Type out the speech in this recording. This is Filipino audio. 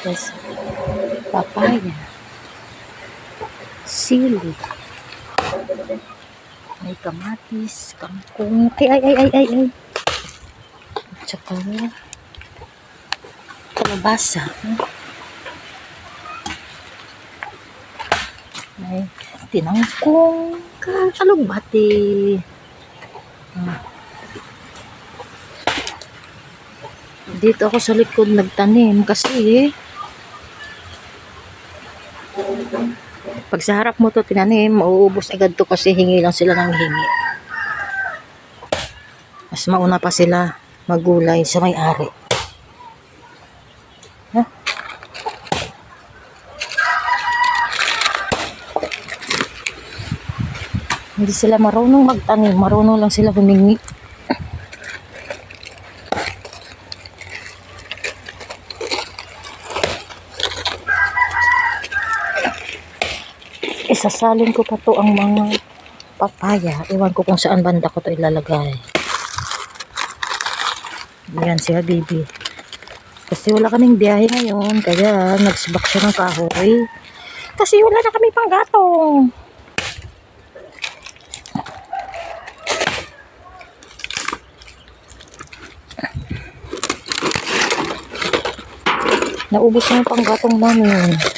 Yes. Papaya. Sili. May kamatis, kangkong. Ay. Tsaka kalabasa. May tinangkong. Kalugbati. Dito ako sa likod nagtanim kasi pag sa harap mo to tinanim, mauubos agad to kasi hingi lang sila ng hingi. Mas mauna pa sila magulay sa may-ari. Hindi sila marunong magtanim, marunong lang sila humingi. Isasalin ko pa to ang mga papaya. Iwan ko kung saan banda ko to ilalagay. Yan si Habibi. Kasi wala kaming biyahe ngayon, kaya nagsibak siya ng kahoy. Kasi wala na kami panggatong. Naubos na yung panggatong namin.